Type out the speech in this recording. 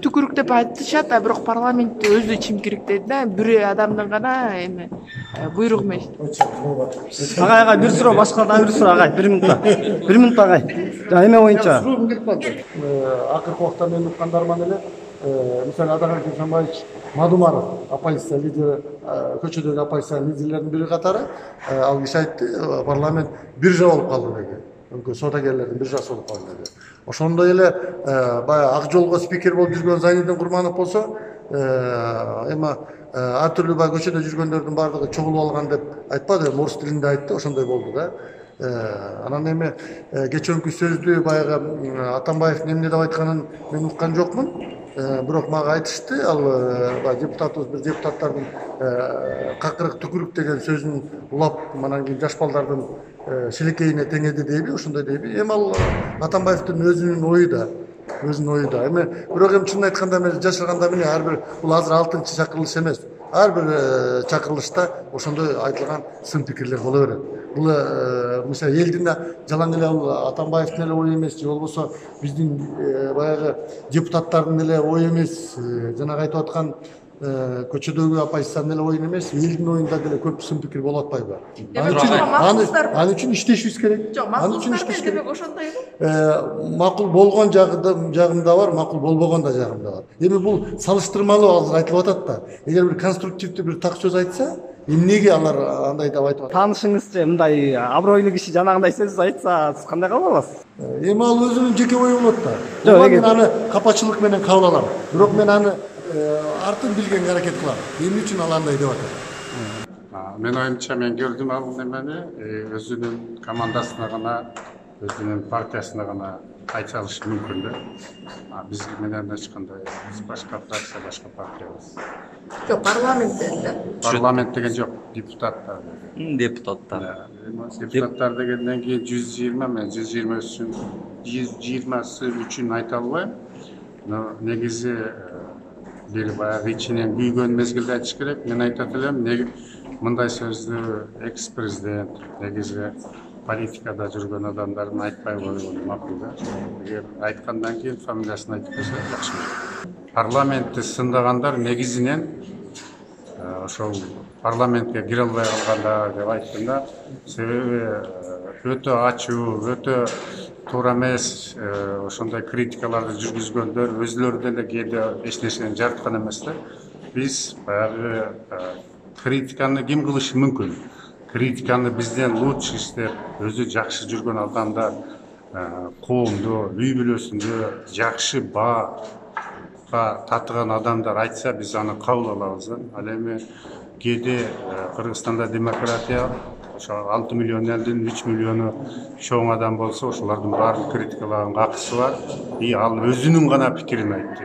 түкүрүк деп айтышат, а бирок парламентте өзү чимкириктейт да, бир адамдын гана эме буйругу менен. Агай, бир суроо, башкалардан бир суроо агай, 1 минутта. 1 минут агай. Эме боюнча. Суроом келип калды. Акыркы убакта мен уккандарыман эле, мисалы Адагай Кемшенбаевич Мадумаров, оппозиция лидери, көчөдөгү оппозиция лидерлеринин бири катары, ал киши айтты, парламент биржа болуп калды деген. Өңкө содагерлердин биржасы болуп калды деген. Ошондой эле баягы ак жолго спикер болуп жүргөн Зайнидин Курманов болсо, эми ар түрлүү баягы көчөдө жүргөндөрдүн баардыгы чогулуп алган деп айтпады, орус тилинде айтты, ошондой болду да. Анан эми кечээки сөздү баягы Атамбаевдин эмне деп айтканын мен уккан жокмун. Бирок мага айтышты, ал депутатыбыз бир депутаттардын какырык түкүрүк деген сөзүн улап, анан кийин жаш балдардын шилекейине теңеди дейби, ошондой дейби. Эми ал Атамбаевдин өзүнүн ою да. Эми бирок эми чынын айтканда мен жашырганда мына ар бир бул азыр 6-чы чакырылыш эмес. Ар бир чакырылышта ошондой айтылган сын пикирлер боло берет. Бул мисалы элдин жалаң эле Атамбаевдин эле ою эмес, же болбосо биздин баягы депутаттардын эле ою эмес, жанагы айтып аткан көчөдөгү оппозициянын эле ою эмес, элдин оюнда деле көп сын пикир болуп атпайбы? Аны үчүн иштешибиз керек. Жок, макулдар демек ошондойбу? Макул болгон жагында бар, макул болбогон да жагында бар. Эми бул салыштырмалуу азыр айтылып атат да. Эгер бир конструктивдүү бир так сөз айтса, эмнеге алар андай деп айтып атат? Таанышыңызчы мындай абройлуу киши жанагындай сөз айтса, сиз кандай кабыл аласыз? Эми ал өзүнүн жеке ою болот да. Мен аны капачылык менен кабыл алам. Бирок мен аны артын билгенге аракет кылам. Эмне үчүн ал андай деп атат? Мен оюмча мен көрдүм ал немени, өзүнүн командасына гана, өзүнүн партиясына гана айта алышы мүмкүн да. Биз менен эч кандай, биз башка фракция, башка партиябыз. Жок, парламентте. Парламент деген жок, депутаттар. Депутаттар. Депутаттар дегенден кийин 120, мен 120сы үчүн айта албайм. Но негизи бир баягы ичинен күйгөн мезгилде айтыш керек. Мен айтат элем, мындай сөздү экс-президент, негизи политикада жүргөн адамдардын айтпай койгону макул да. Эгер айткандан кийин фамилиясын айтып койсо жакшы болот. Парламентти сындагандар негизинен ошол парламентке кире албай калганда деп айттым да. Себеби өтө ачуу, өтө туура эмес ошондой критикаларды жүргүзгөндөр өзүлөрү деле кээде эч нерсени жараткан эмес да. Биз баягы критиканы ким кылышы мүмкүн? Критиканы бизден лучше иштеп, өзү жакшы жүргөн адамдар, коомдо, үй бүлөсүндө жакшы баага татыган адамдар айтса, биз аны кабыл алабыз. Ал эми кээде Кыргызстанда демократия, ошо 6 миллион элдин 3 миллиону чоң адам болсо, ошолордун баарын критикалаганга акысы бар. Ал өзүнүн гана пикирин айтты.